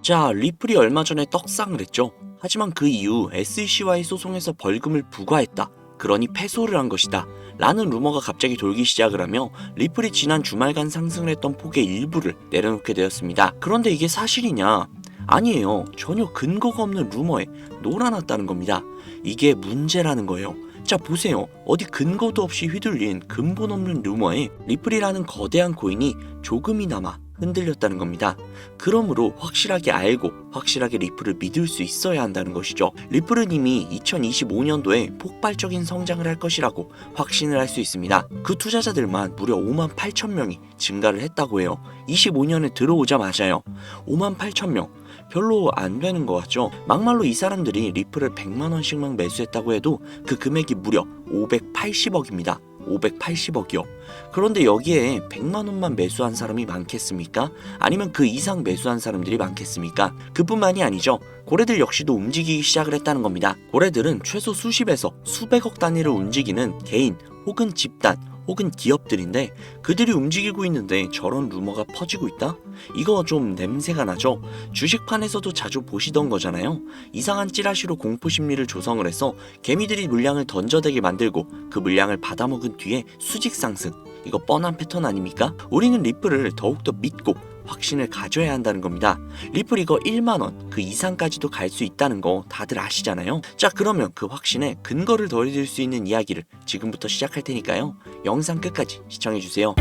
자, 리플이 얼마 전에 떡상을 했죠. 하지만 그 이후 SEC와의 소송에서 벌금을 부과했다. 그러니 패소를 한 것이다. 라는 루머가 갑자기 돌기 시작을 하며 리플이 지난 주말간 상승을 했던 폭의 일부를 내려놓게 되었습니다. 그런데 이게 사실이냐? 아니에요. 전혀 근거가 없는 루머에 놀아났다는 겁니다. 이게 문제라는 거예요. 자, 보세요. 어디 근거도 없이 휘둘린 근본 없는 루머에 리플이라는 거대한 코인이 조금이나마 흔들렸다는 겁니다. 그러므로 확실하게 알고 확실하게 리플을 믿을 수 있어야 한다는 것이죠. 리플은 이미 2025년도에 폭발적인 성장을 할 것이라고 확신을 할 수 있습니다. 그 투자자들만 무려 5만 8천 명이 증가를 했다고 해요. 25년에 들어오자마자요. 5만 8천 명. 별로 안 되는 것 같죠? 막말로 이 사람들이 리플을 100만 원씩만 매수했다고 해도 그 금액이 무려 580억입니다. 580억이요. 그런데 여기에 100만 원만 매수한 사람이 많겠습니까? 아니면 그 이상 매수한 사람들이 많겠습니까? 그뿐만이 아니죠. 고래들 역시도 움직이기 시작을 했다는 겁니다. 고래들은 최소 수십에서 수백억 단위를 움직이는 개인 혹은 집단 혹은 기업들인데 그들이 움직이고 있는데 저런 루머가 퍼지고 있다? 이거 좀 냄새가 나죠? 주식판에서도 자주 보시던 거잖아요. 이상한 찌라시로 공포 심리를 조성을 해서 개미들이 물량을 던져대게 만들고 그 물량을 받아먹은 뒤에 수직 상승. 이거 뻔한 패턴 아닙니까? 우리는 리플을 더욱더 믿고 확신을 가져야 한다는 겁니다. 리플 이거 1만원 그 이상까지도 갈 수 있다는 거 다들 아시잖아요. 자, 그러면 그 확신에 근거를 더해드릴 수 있는 이야기를 지금부터 시작할 테니까요. 영상 끝까지 시청해주세요.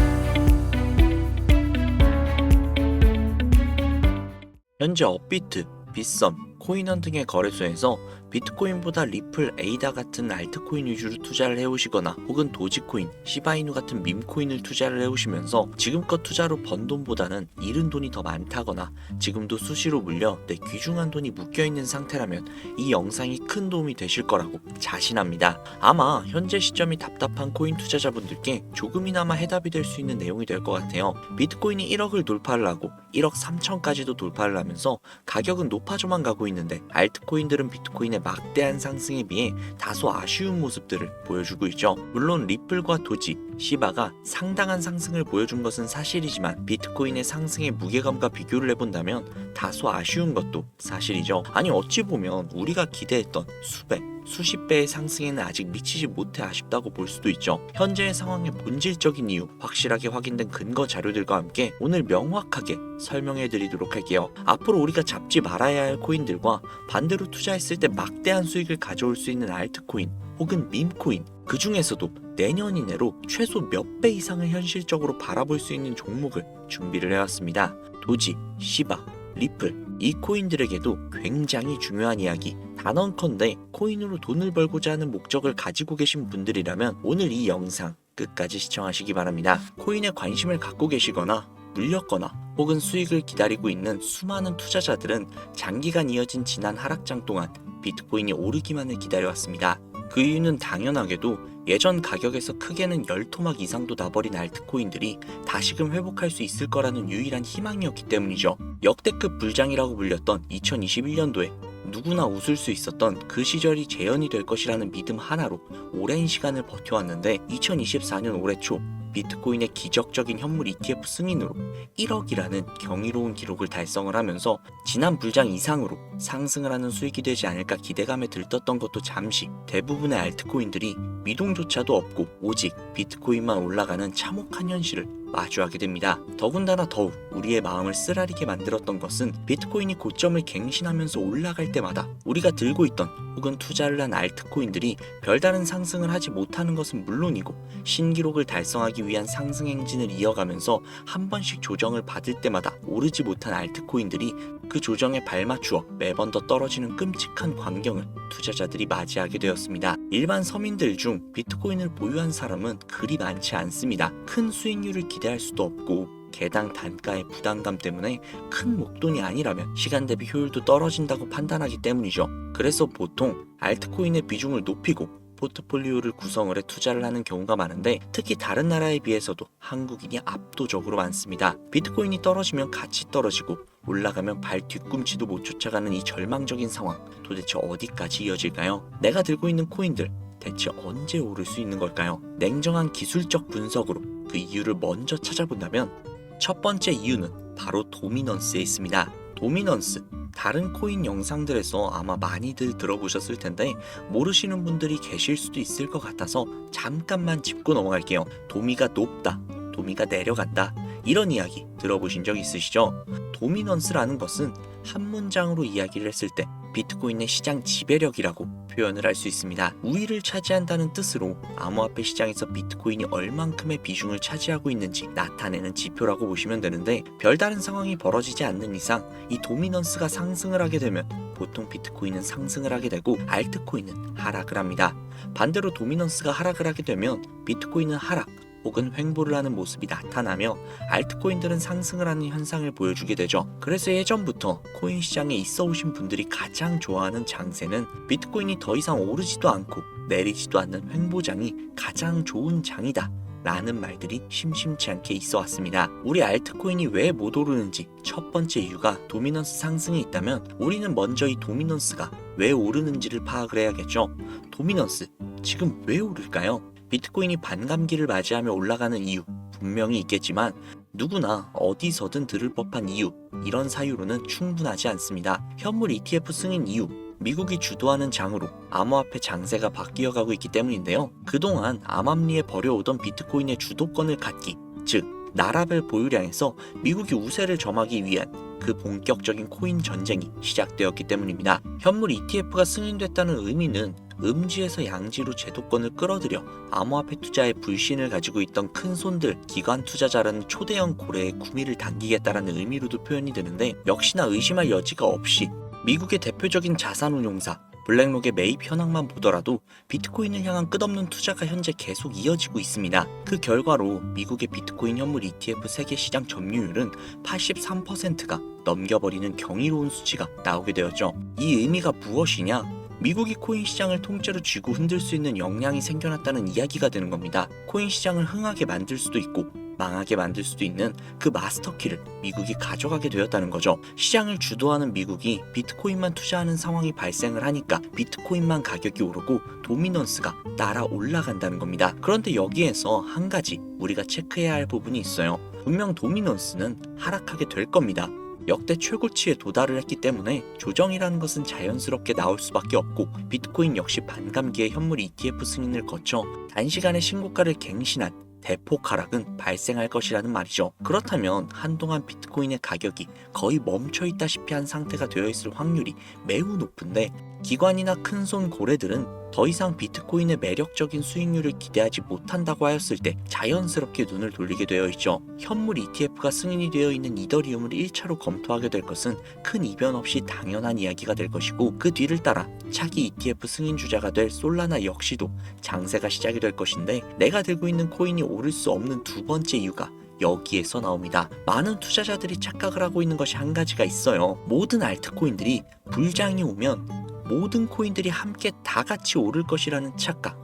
현재 업비트, 빗썸, 코인원 등의 거래소에서 비트코인보다 리플, 에이다 같은 알트코인 위주로 투자를 해오시거나 혹은 도지코인, 시바이누 같은 밈코인을 투자를 해오시면서 지금껏 투자로 번 돈보다는 잃은 돈이 더 많다거나 지금도 수시로 물려 내 귀중한 돈이 묶여있는 상태라면 이 영상이 큰 도움이 되실 거라고 자신합니다. 아마 현재 시점이 답답한 코인 투자자분들께 조금이나마 해답이 될 수 있는 내용이 될 것 같아요. 비트코인이 1억을 돌파를 하고 1억 3천까지도 돌파를 하면서 가격은 높아져만 가고 있는데 알트코인들은 비트코인의 막대한 상승에 비해 다소 아쉬운 모습들을 보여주고 있죠. 물론 리플과 도지, 시바가 상당한 상승을 보여준 것은 사실이지만 비트코인의 상승의 무게감과 비교를 해본다면 다소 아쉬운 것도 사실이죠. 아니 어찌 보면 우리가 기대했던 수백, 수십 배의 상승에는 아직 미치지 못해 아쉽다고 볼 수도 있죠. 현재의 상황의 본질적인 이유, 확실하게 확인된 근거 자료들과 함께 오늘 명확하게 설명해 드리도록 할게요. 앞으로 우리가 잡지 말아야 할 코인들과 반대로 투자했을 때 막대한 수익을 가져올 수 있는 알트코인 혹은 밈코인, 그 중에서도 내년 이내로 최소 몇 배 이상을 현실적으로 바라볼 수 있는 종목을 준비를 해왔습니다. 도지, 시바, 리플, 이 코인들에게도 굉장히 중요한 이야기. 단언컨대 코인으로 돈을 벌고자 하는 목적을 가지고 계신 분들이라면 오늘 이 영상 끝까지 시청하시기 바랍니다. 코인에 관심을 갖고 계시거나 물렸거나 혹은 수익을 기다리고 있는 수많은 투자자들은 장기간 이어진 지난 하락장 동안 비트코인이 오르기만을 기다려왔습니다. 그 이유는 당연하게도 예전 가격에서 크게는 10토막 이상도 나버린 알트코인들이 다시금 회복할 수 있을 거라는 유일한 희망이었기 때문이죠. 역대급 불장이라고 불렸던 2021년도에 누구나 웃을 수 있었던 그 시절이 재현이 될 것이라는 믿음 하나로 오랜 시간을 버텨왔는데 2024년 올해 초 비트코인의 기적적인 현물 ETF 승인으로 1억이라는 경이로운 기록을 달성을 하면서 지난 불장 이상으로 상승을 하는 수익이 되지 않을까 기대감에 들떴던 것도 잠시 대부분의 알트코인들이 미동조차도 없고 오직 비트코인만 올라가는 참혹한 현실을 마주하게 됩니다. 더군다나 더욱 우리의 마음을 쓰라리게 만들었던 것은 비트코인이 고점을 갱신하면서 올라갈 때마다 우리가 들고 있던 혹은 투자를 한 알트코인들이 별다른 상승을 하지 못하는 것은 물론이고 신기록을 달성하기 위한 상승 행진을 이어가면서 한 번씩 조정을 받을 때마다 오르지 못한 알트코인들이 그 조정에 발맞추어 매번 더 떨어지는 끔찍한 광경을 투자자들이 맞이하게 되었습니다. 일반 서민들 중 비트코인을 보유한 사람은 그리 많지 않습니다. 큰 수익률을 기대할 수도 없고 개당 단가의 부담감 때문에 큰 목돈이 아니라면 시간 대비 효율도 떨어진다고 판단하기 때문이죠. 그래서 보통 알트코인의 비중을 높이고 포트폴리오를 구성을 해 투자를 하는 경우가 많은데 특히 다른 나라에 비해서도 한국인이 압도적으로 많습니다. 비트코인이 떨어지면 같이 떨어지고 올라가면 발 뒤꿈치도 못 쫓아가는 이 절망적인 상황, 도대체 어디까지 이어질까요? 내가 들고 있는 코인들 대체 언제 오를 수 있는 걸까요? 냉정한 기술적 분석으로 그 이유를 먼저 찾아본다면 첫 번째 이유는 바로 도미넌스에 있습니다. 도미넌스, 다른 코인 영상들에서 아마 많이들 들어보셨을 텐데 모르시는 분들이 계실 수도 있을 것 같아서 잠깐만 짚고 넘어갈게요. 도미가 높다, 도미가 내려간다, 이런 이야기 들어보신 적 있으시죠? 도미넌스라는 것은 한 문장으로 이야기를 했을 때 비트코인의 시장 지배력이라고 표현을 할 수 있습니다. 우위를 차지한다는 뜻으로 암호화폐 시장에서 비트코인이 얼만큼의 비중을 차지하고 있는지 나타내는 지표라고 보시면 되는데, 별다른 상황이 벌어지지 않는 이상 이 도미넌스가 상승을 하게 되면 보통 비트코인은 상승을 하게 되고 알트코인은 하락을 합니다. 반대로 도미넌스가 하락을 하게 되면 비트코인은 하락 혹은 횡보를 하는 모습이 나타나며 알트코인들은 상승을 하는 현상을 보여주게 되죠. 그래서 예전부터 코인 시장에 있어 오신 분들이 가장 좋아하는 장세는 비트코인이 더 이상 오르지도 않고 내리지도 않는 횡보장이 가장 좋은 장이다 라는 말들이 심심치 않게 있어 왔습니다. 우리 알트코인이 왜 못 오르는지 첫 번째 이유가 도미넌스 상승이 있다면 우리는 먼저 이 도미넌스가 왜 오르는지를 파악을 해야겠죠. 도미넌스, 지금 왜 오를까요? 비트코인이 반감기를 맞이하며 올라가는 이유 분명히 있겠지만 누구나 어디서든 들을 법한 이유, 이런 사유로는 충분하지 않습니다. 현물 ETF 승인 이유, 미국이 주도하는 장으로 암호화폐 장세가 바뀌어가고 있기 때문인데요. 그동안 암암리에 벌여오던 비트코인의 주도권을 갖기, 즉 나라별 보유량에서 미국이 우세를 점하기 위한 그 본격적인 코인 전쟁이 시작되었기 때문입니다. 현물 ETF가 승인됐다는 의미는 음지에서 양지로 제도권을 끌어들여 암호화폐 투자에 불신을 가지고 있던 큰손들, 기관 투자자라는 초대형 고래의 구미를 당기겠다라는 의미로도 표현이 되는데, 역시나 의심할 여지가 없이 미국의 대표적인 자산운용사 블랙록의 매입 현황만 보더라도 비트코인을 향한 끝없는 투자가 현재 계속 이어지고 있습니다. 그 결과로 미국의 비트코인 현물 ETF 세계 시장 점유율은 83%가 넘겨버리는 경이로운 수치가 나오게 되었죠. 이 의미가 무엇이냐? 미국이 코인 시장을 통째로 쥐고 흔들 수 있는 역량이 생겨났다는 이야기가 되는 겁니다. 코인 시장을 흥하게 만들 수도 있고 망하게 만들 수도 있는 그 마스터키를 미국이 가져가게 되었다는 거죠. 시장을 주도하는 미국이 비트코인만 투자하는 상황이 발생을 하니까 비트코인만 가격이 오르고 도미넌스가 따라 올라간다는 겁니다. 그런데 여기에서 한 가지 우리가 체크해야 할 부분이 있어요. 분명 도미넌스는 하락하게 될 겁니다. 역대 최고치에 도달을 했기 때문에 조정이라는 것은 자연스럽게 나올 수밖에 없고, 비트코인 역시 반감기에 현물 ETF 승인을 거쳐 단시간에 신고가를 갱신한 대폭 하락은 발생할 것이라는 말이죠. 그렇다면 한동안 비트코인의 가격이 거의 멈춰 있다시피 한 상태가 되어 있을 확률이 매우 높은데, 기관이나 큰손 고래들은 더 이상 비트코인의 매력적인 수익률을 기대하지 못한다고 하였을 때 자연스럽게 눈을 돌리게 되어 있죠. 현물 ETF가 승인이 되어 있는 이더리움을 1차로 검토하게 될 것은 큰 이변 없이 당연한 이야기가 될 것이고, 그 뒤를 따라 차기 ETF 승인 주자가 될 솔라나 역시도 장세가 시작이 될 것인데, 내가 들고 있는 코인이 오를 수 없는 두 번째 이유가 여기에서 나옵니다. 많은 투자자들이 착각을 하고 있는 것이 한 가지가 있어요. 모든 알트코인들이 불장이 오면 모든 코인들이 함께 다 같이 오를 것이라는 착각.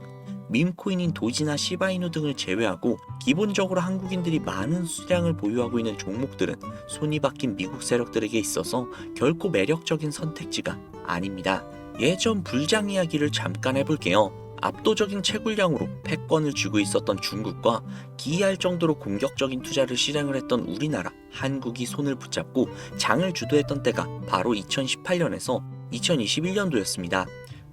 밈코인인 도지나 시바이누 등을 제외하고 기본적으로 한국인들이 많은 수량을 보유하고 있는 종목들은 손이 바뀐 미국 세력들에게 있어서 결코 매력적인 선택지가 아닙니다. 예전 불장 이야기를 잠깐 해볼게요. 압도적인 채굴량으로 패권을 쥐고 있었던 중국과 기이할 정도로 공격적인 투자를 실행을 했던 우리나라, 한국이 손을 붙잡고 장을 주도했던 때가 바로 2018년에서 2021년도였습니다.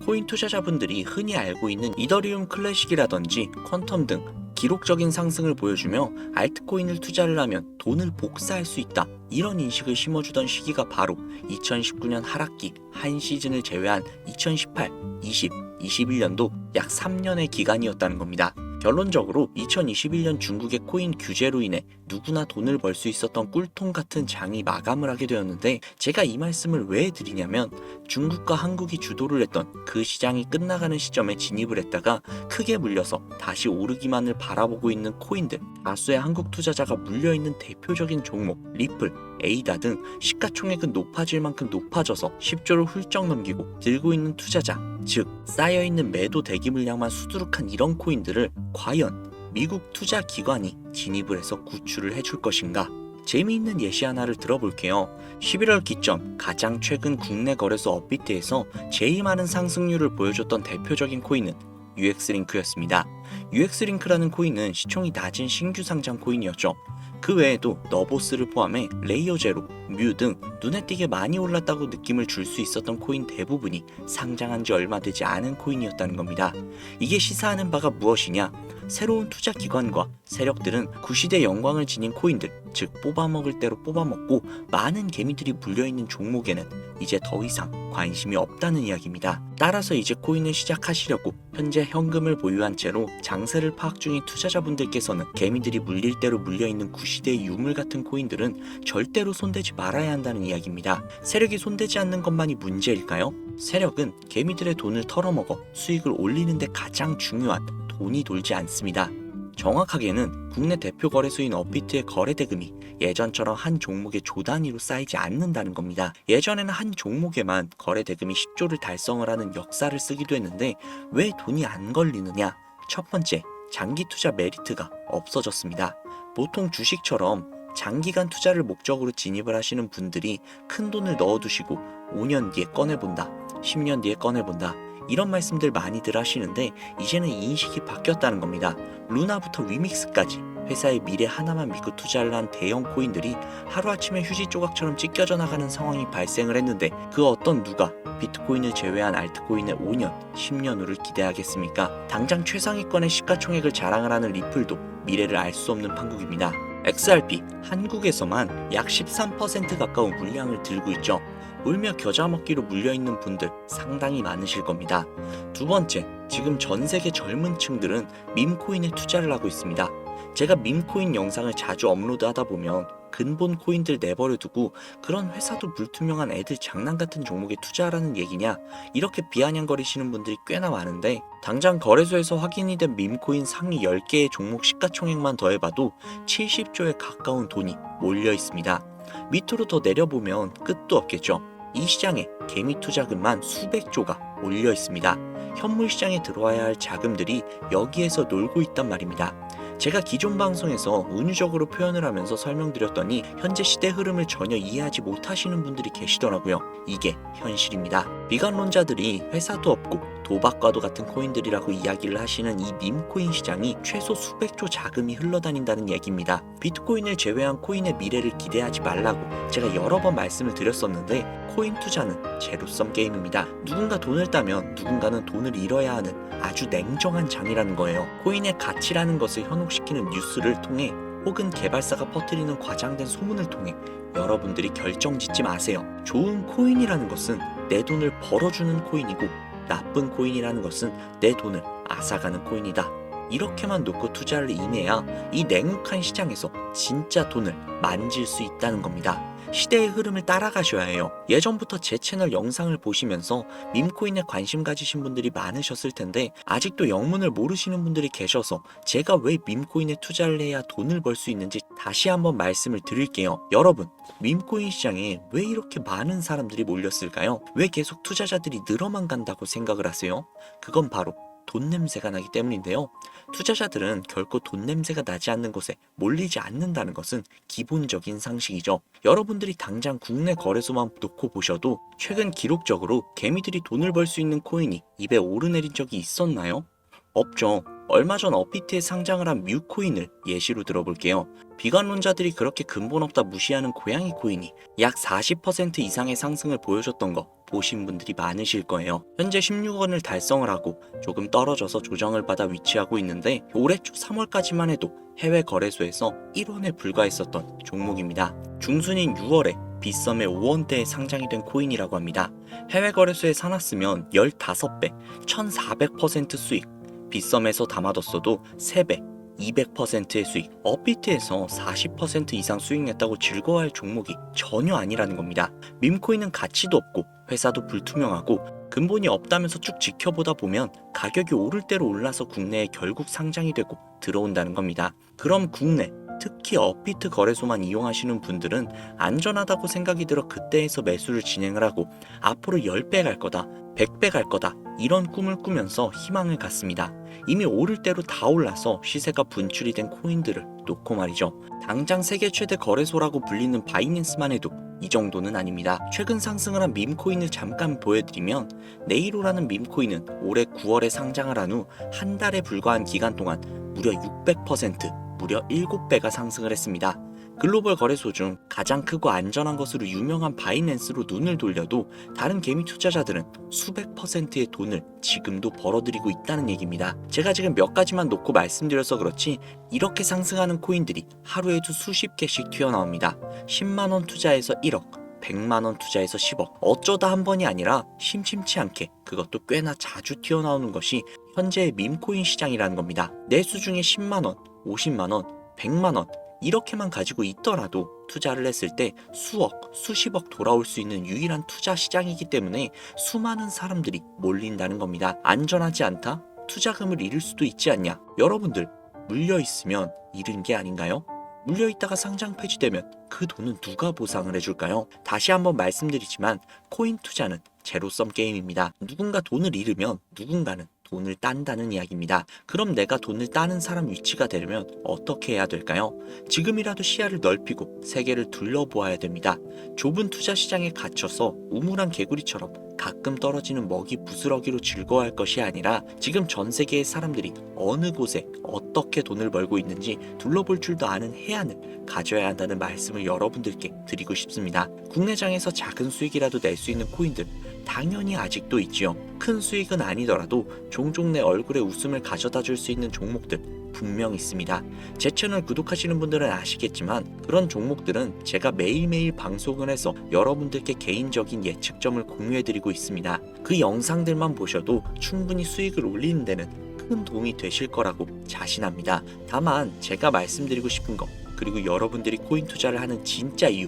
코인 투자자분들이 흔히 알고 있는 이더리움 클래식이라든지 퀀텀 등 기록적인 상승을 보여주며 알트코인을 투자를 하면 돈을 복사할 수 있다, 이런 인식을 심어주던 시기가 바로 2019년 하락기 한 시즌을 제외한 2018, 20, 21년도 약 3년의 기간이었다는 겁니다. 결론적으로 2021년 중국의 코인 규제로 인해 누구나 돈을 벌 수 있었던 꿀통 같은 장이 마감을 하게 되었는데, 제가 이 말씀을 왜 드리냐면 중국과 한국이 주도를 했던 그 시장이 끝나가는 시점에 진입을 했다가 크게 물려서 다시 오르기만을 바라보고 있는 코인들, 다수의 한국 투자자가 물려있는 대표적인 종목 리플, 에이다 등 시가총액은 높아질 만큼 높아져서 10조를 훌쩍 넘기고 들고 있는 투자자, 즉 쌓여있는 매도 대기 물량만 수두룩한 이런 코인들을 과연 미국 투자 기관이 진입을 해서 구출을 해줄 것인가? 재미있는 예시 하나를 들어볼게요. 11월 기점 가장 최근 국내 거래소 업비트에서 제일 많은 상승률을 보여줬던 대표적인 코인은 UX링크였습니다. UX링크라는 코인은 시총이 낮은 신규 상장 코인이었죠. 그 외에도 너보스를 포함해 레이어 제로, 뮤 등 눈에 띄게 많이 올랐다고 느낌을 줄 수 있었던 코인 대부분이 상장한 지 얼마 되지 않은 코인이었다는 겁니다. 이게 시사하는 바가 무엇이냐? 새로운 투자 기관과 세력들은 구시대 영광을 지닌 코인들, 즉 뽑아먹을 대로 뽑아먹고 많은 개미들이 물려있는 종목에는 이제 더 이상 관심이 없다는 이야기입니다. 따라서 이제 코인을 시작하시려고 현재 현금을 보유한 채로 장세를 파악 중인 투자자분들께서는 개미들이 물릴 대로 물려있는 구시대의 유물 같은 코인들은 절대로 손대지 말아야 한다는 이야기입니다. 세력이 손대지 않는 것만이 문제일까요? 세력은 개미들의 돈을 털어먹어 수익을 올리는 데 가장 중요한 돈이 돌지 않습니다. 정확하게는 국내 대표 거래소인 업비트의 거래 대금이 예전처럼 한 종목의 조 단위로 쌓이지 않는다는 겁니다. 예전에는 한 종목에만 거래 대금이 10조를 달성을 하는 역사를 쓰기도 했는데 왜 돈이 안 걸리느냐? 첫 번째, 장기 투자 메리트가 없어졌습니다. 보통 주식처럼 장기간 투자를 목적으로 진입을 하시는 분들이 큰 돈을 넣어두시고 5년 뒤에 꺼내본다, 10년 뒤에 꺼내본다, 이런 말씀들 많이들 하시는데 이제는 인식이 바뀌었다는 겁니다. 루나부터 위믹스까지 회사의 미래 하나만 믿고 투자를 한 대형 코인들이 하루아침에 휴지 조각처럼 찢겨져 나가는 상황이 발생을 했는데 그 어떤 누가 비트코인을 제외한 알트코인의 5년, 10년 후를 기대하겠습니까? 당장 최상위권의 시가총액을 자랑을 하는 리플도 미래를 알 수 없는 판국입니다. XRP, 한국에서만 약 13% 가까운 물량을 들고 있죠. 울며 겨자 먹기로 물려있는 분들 상당히 많으실 겁니다. 두 번째, 지금 전 세계 젊은 층들은 밈코인에 투자를 하고 있습니다. 제가 밈코인 영상을 자주 업로드하다 보면 근본 코인들 내버려 두고 그런 회사도 불투명한 애들 장난 같은 종목에 투자하라는 얘기냐, 이렇게 비아냥거리시는 분들이 꽤나 많은데 당장 거래소에서 확인이 된 밈코인 상위 10개의 종목 시가총액만 더해봐도 70조에 가까운 돈이 몰려 있습니다. 밑으로 더 내려보면 끝도 없겠죠. 이 시장에 개미 투자금만 수백조가 몰려 있습니다. 현물 시장에 들어와야 할 자금들이 여기에서 놀고 있단 말입니다. 제가 기존 방송에서 은유적으로 표현을 하면서 설명드렸더니 현재 시대 흐름을 전혀 이해하지 못하시는 분들이 계시더라고요. 이게 현실입니다. 비관론자들이 회사도 없고 도박과도 같은 코인들이라고 이야기를 하시는 이 밈코인 시장이 최소 수백조 자금이 흘러다닌다는 얘기입니다. 비트코인을 제외한 코인의 미래를 기대하지 말라고 제가 여러 번 말씀을 드렸었는데 코인 투자는 제로섬 게임입니다. 누군가 돈을 따면 누군가는 돈을 잃어야 하는 아주 냉정한 장이라는 거예요. 코인의 가치라는 것을 현혹시키는 뉴스를 통해 혹은 개발사가 퍼뜨리는 과장된 소문을 통해 여러분들이 결정짓지 마세요. 좋은 코인이라는 것은 내 돈을 벌어주는 코인이고 나쁜 코인이라는 것은 내 돈을 앗아가는 코인이다. 이렇게만 놓고 투자를 임해야 이 냉혹한 시장에서 진짜 돈을 만질 수 있다는 겁니다. 시대의 흐름을 따라가셔야 해요. 예전부터 제 채널 영상을 보시면서 밈코인에 관심 가지신 분들이 많으셨을 텐데 아직도 영문을 모르시는 분들이 계셔서 제가 왜 밈코인에 투자를 해야 돈을 벌 수 있는지 다시 한번 말씀을 드릴게요. 여러분, 밈코인 시장에 왜 이렇게 많은 사람들이 몰렸을까요? 왜 계속 투자자들이 늘어만 간다고 생각을 하세요? 그건 바로 돈 냄새가 나기 때문인데요. 투자자들은 결코 돈 냄새가 나지 않는 곳에 몰리지 않는다는 것은 기본적인 상식이죠. 여러분들이 당장 국내 거래소만 놓고 보셔도 최근 기록적으로 개미들이 돈을 벌 수 있는 코인이 입에 오르내린 적이 있었나요? 없죠. 얼마 전 업비트에 상장을 한 뮤코인을 예시로 들어볼게요. 비관론자들이 그렇게 근본 없다 무시하는 고양이 코인이 약 40% 이상의 상승을 보여줬던 거 보신 분들이 많으실 거예요. 현재 16원을 달성을 하고 조금 떨어져서 조정을 받아 위치하고 있는데 올해 초 3월까지만 해도 해외 거래소에서 1원에 불과했었던 종목입니다. 중순인 6월에 빗썸의 5원대에 상장이 된 코인이라고 합니다. 해외 거래소에 사놨으면 15배, 1400% 수익, 빗썸에서 담아뒀어도 3배, 200%의 수익, 업비트에서 40% 이상 수익 냈다고 즐거워할 종목이 전혀 아니라는 겁니다. 밈코인은 가치도 없고 회사도 불투명하고 근본이 없다면서 쭉 지켜보다 보면 가격이 오를 대로 올라서 국내에 결국 상장이 되고 들어온다는 겁니다. 그럼 국내, 특히 업비트 거래소만 이용하시는 분들은 안전하다고 생각이 들어 그때에서 매수를 진행을 하고 앞으로 10배 갈 거다, 100배 갈 거다, 이런 꿈을 꾸면서 희망을 갖습니다. 이미 오를 대로 다 올라서 시세가 분출이 된 코인들을 놓고 말이죠. 당장 세계 최대 거래소라고 불리는 바이낸스만 해도 이 정도는 아닙니다. 최근 상승을 한 밈코인을 잠깐 보여드리면 네이로라는 밈코인은 올해 9월에 상장을 한 후 한 달에 불과한 기간 동안 무려 600%, 무려 7배가 상승을 했습니다. 글로벌 거래소 중 가장 크고 안전한 것으로 유명한 바이낸스로 눈을 돌려도 다른 개미 투자자들은 수백 퍼센트의 돈을 지금도 벌어들이고 있다는 얘기입니다. 제가 지금 몇 가지만 놓고 말씀드려서 그렇지 이렇게 상승하는 코인들이 하루에도 수십 개씩 튀어나옵니다. 10만원 투자해서 1억, 100만원 투자해서 10억, 어쩌다 한 번이 아니라 심심치 않게 그것도 꽤나 자주 튀어나오는 것이 현재의 밈코인 시장이라는 겁니다. 내수 중에 10만원, 50만원, 100만원 이렇게만 가지고 있더라도 투자를 했을 때 수억, 수십억 돌아올 수 있는 유일한 투자 시장이기 때문에 수많은 사람들이 몰린다는 겁니다. 안전하지 않다? 투자금을 잃을 수도 있지 않냐? 여러분들 물려있으면 잃은 게 아닌가요? 물려있다가 상장 폐지되면 그 돈은 누가 보상을 해줄까요? 다시 한번 말씀드리지만 코인 투자는 제로섬 게임입니다. 누군가 돈을 잃으면 누군가는 돈을 딴다는 이야기입니다. 그럼 내가 돈을 따는 사람 위치가 되려면 어떻게 해야 될까요? 지금이라도 시야를 넓히고 세계를 둘러보아야 됩니다. 좁은 투자 시장에 갇혀서 우물한 개구리처럼 가끔 떨어지는 먹이 부스러기로 즐거워할 것이 아니라 지금 전 세계의 사람들이 어느 곳에 어떻게 돈을 벌고 있는지 둘러볼 줄도 아는 해안을 가져야 한다는 말씀을 여러분들께 드리고 싶습니다. 국내장에서 작은 수익이라도 낼 수 있는 코인들 당연히 아직도 있지요. 큰 수익은 아니더라도 종종 내 얼굴에 웃음을 가져다 줄 수 있는 종목들 분명 있습니다. 제 채널 구독하시는 분들은 아시겠지만 그런 종목들은 제가 매일매일 방송을 해서 여러분들께 개인적인 예측점을 공유해드리고 있습니다. 그 영상들만 보셔도 충분히 수익을 올리는 데는 큰 도움이 되실 거라고 자신합니다. 다만 제가 말씀드리고 싶은 거 그리고 여러분들이 코인 투자를 하는 진짜 이유,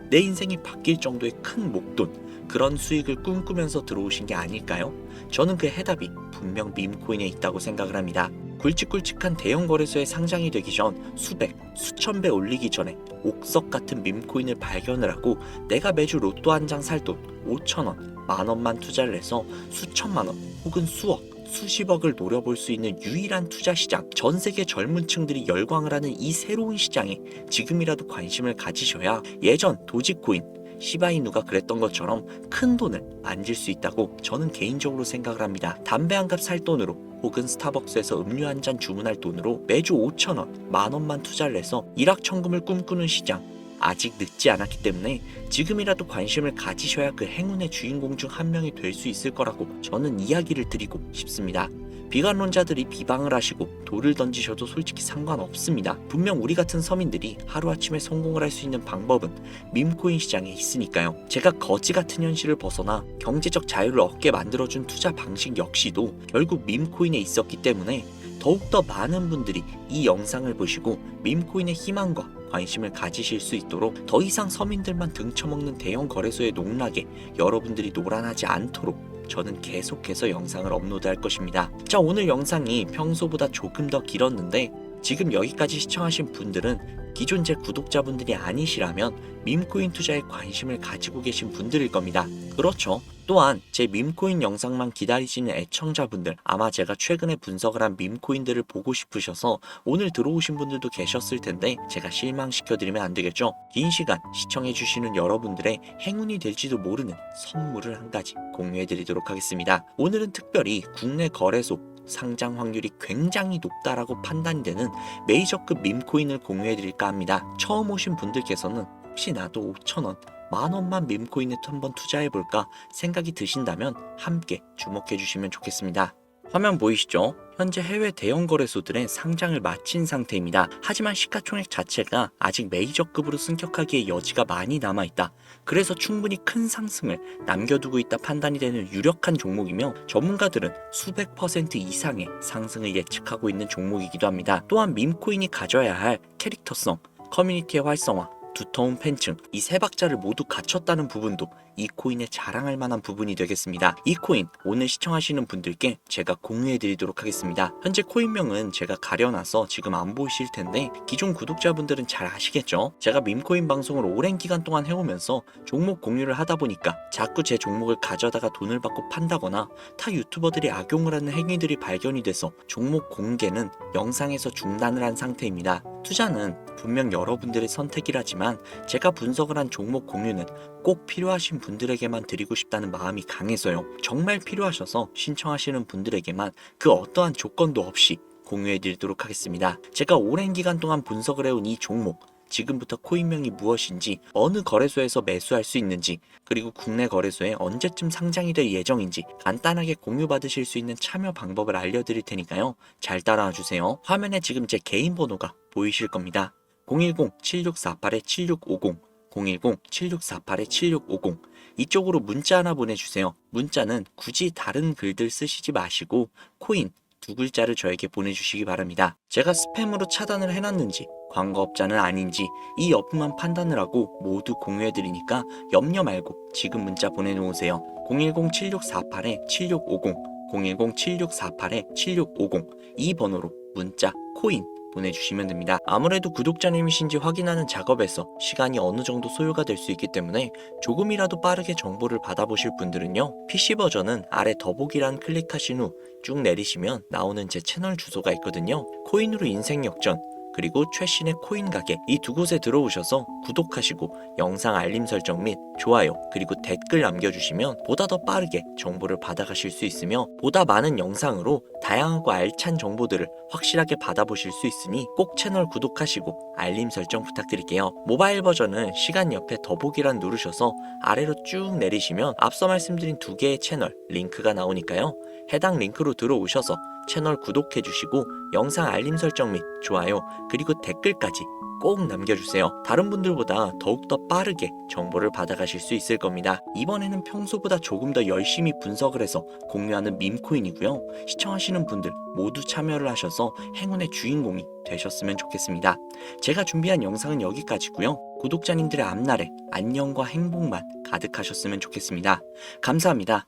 내 인생이 바뀔 정도의 큰 목돈 그런 수익을 꿈꾸면서 들어오신 게 아닐까요? 저는 그 해답이 분명 밈코인에 있다고 생각을 합니다. 굵직굵직한 대형 거래소에 상장이 되기 전 수백, 수천 배 올리기 전에 옥석 같은 밈코인을 발견을 하고 내가 매주 로또 한 장 살 돈 5천원, 만원만 투자를 해서 수천만원 혹은 수억, 수십억을 노려볼 수 있는 유일한 투자 시장, 전 세계 젊은 층들이 열광을 하는 이 새로운 시장에 지금이라도 관심을 가지셔야 예전 도지코인, 시바이누가 그랬던 것처럼 큰 돈을 만질 수 있다고 저는 개인적으로 생각을 합니다. 담배 한 갑 살 돈으로 혹은 스타벅스에서 음료 한 잔 주문할 돈으로 매주 5천원, 만원만 투자를 해서 일확천금을 꿈꾸는 시장, 아직 늦지 않았기 때문에 지금이라도 관심을 가지셔야 그 행운의 주인공 중 한 명이 될 수 있을 거라고 저는 이야기를 드리고 싶습니다. 비관론자들이 비방을 하시고 돌을 던지셔도 솔직히 상관없습니다. 분명 우리 같은 서민들이 하루아침에 성공을 할 수 있는 방법은 밈코인 시장에 있으니까요. 제가 거지 같은 현실을 벗어나 경제적 자유를 얻게 만들어준 투자 방식 역시도 결국 밈코인에 있었기 때문에 더욱더 많은 분들이 이 영상을 보시고 밈코인의 희망과 관심을 가지실 수 있도록 더 이상 서민들만 등쳐먹는 대형 거래소의 농락에 여러분들이 노란하지 않도록 저는 계속해서 영상을 업로드할 것입니다. 자, 오늘 영상이 평소보다 조금 더 길었는데 지금 여기까지 시청하신 분들은 기존 제 구독자분들이 아니시라면 밈코인 투자에 관심을 가지고 계신 분들일 겁니다. 그렇죠. 또한 제 밈코인 영상만 기다리시는 애청자분들, 아마 제가 최근에 분석을 한 밈코인들을 보고 싶으셔서 오늘 들어오신 분들도 계셨을 텐데 제가 실망시켜드리면 안 되겠죠. 긴 시간 시청해주시는 여러분들의 행운이 될지도 모르는 선물을 한 가지 공유해드리도록 하겠습니다. 오늘은 특별히 국내 거래소 상장 확률이 굉장히 높다라고 판단이 되는 메이저급 밈코인을 공유해드릴까 합니다. 처음 오신 분들께서는 혹시 나도 5천원, 만원만 밈코인에 한번 투자해볼까 생각이 드신다면 함께 주목해주시면 좋겠습니다. 화면 보이시죠? 현재 해외 대형 거래소들의 상장을 마친 상태입니다. 하지만 시가총액 자체가 아직 메이저급으로 승격하기에 여지가 많이 남아있다. 그래서 충분히 큰 상승을 남겨두고 있다 판단이 되는 유력한 종목이며 전문가들은 수백 퍼센트 이상의 상승을 예측하고 있는 종목이기도 합니다. 또한 밈코인이 가져야 할 캐릭터성, 커뮤니티의 활성화, 두터운 팬층, 이 세 박자를 모두 갖췄다는 부분도 이 코인에 자랑할 만한 부분이 되겠습니다. 이 코인 오늘 시청하시는 분들께 제가 공유해 드리도록 하겠습니다. 현재 코인명은 제가 가려놔서 지금 안 보이실 텐데 기존 구독자분들은 잘 아시겠죠? 제가 밈코인 방송을 오랜 기간 동안 해오면서 종목 공유를 하다 보니까 자꾸 제 종목을 가져다가 돈을 받고 판다거나 타 유튜버들이 악용을 하는 행위들이 발견이 돼서 종목 공개는 영상에서 중단을 한 상태입니다. 투자는 분명 여러분들의 선택이라지만 제가 분석을 한 종목 공유는 꼭 필요하신 분들에게만 드리고 싶다는 마음이 강해서요. 정말 필요하셔서 신청하시는 분들에게만 그 어떠한 조건도 없이 공유해드리도록 하겠습니다. 제가 오랜 기간 동안 분석을 해온 이 종목, 지금부터 코인명이 무엇인지, 어느 거래소에서 매수할 수 있는지, 그리고 국내 거래소에 언제쯤 상장이 될 예정인지 간단하게 공유받으실 수 있는 참여 방법을 알려드릴 테니까요. 잘 따라와 주세요. 화면에 지금 제 개인 번호가 보이실 겁니다. 010-7648-7650, 010-7648-7650 이쪽으로 문자 하나 보내주세요. 문자는 굳이 다른 글들 쓰시지 마시고 코인 두 글자를 저에게 보내주시기 바랍니다. 제가 스팸으로 차단을 해놨는지 광고업자는 아닌지 이 여부만 판단을 하고 모두 공유해드리니까 염려 말고 지금 문자 보내놓으세요. 010-7648-7650, 010-7648-7650 이 번호로 문자 코인 보내주시면 됩니다. 아무래도 구독자님이신지 확인하는 작업에서 시간이 어느 정도 소요가 될 수 있기 때문에 조금이라도 빠르게 정보를 받아보실 분들은요, PC 버전은 아래 더보기란 클릭하신 후 쭉 내리시면 나오는 제 채널 주소가 있거든요. 코인으로 인생 역전, 그리고 최신의 코인 가게 이 두 곳에 들어오셔서 구독하시고 영상 알림 설정 및 좋아요 그리고 댓글 남겨주시면 보다 더 빠르게 정보를 받아가실 수 있으며 보다 많은 영상으로 다양하고 알찬 정보들을 확실하게 받아보실 수 있으니 꼭 채널 구독하시고 알림 설정 부탁드릴게요. 모바일 버전은 시간 옆에 더보기란 누르셔서 아래로 쭉 내리시면 앞서 말씀드린 두 개의 채널 링크가 나오니까요. 해당 링크로 들어오셔서 채널 구독해주시고 영상 알림 설정 및 좋아요 그리고 댓글까지 꼭 남겨주세요. 다른 분들보다 더욱더 빠르게 정보를 받아가실 수 있을 겁니다. 이번에는 평소보다 조금 더 열심히 분석을 해서 공유하는 밈코인이고요. 시청하시는 분들 모두 참여를 하셔서 행운의 주인공이 되셨으면 좋겠습니다. 제가 준비한 영상은 여기까지고요. 구독자님들의 앞날에 안녕과 행복만 가득하셨으면 좋겠습니다. 감사합니다.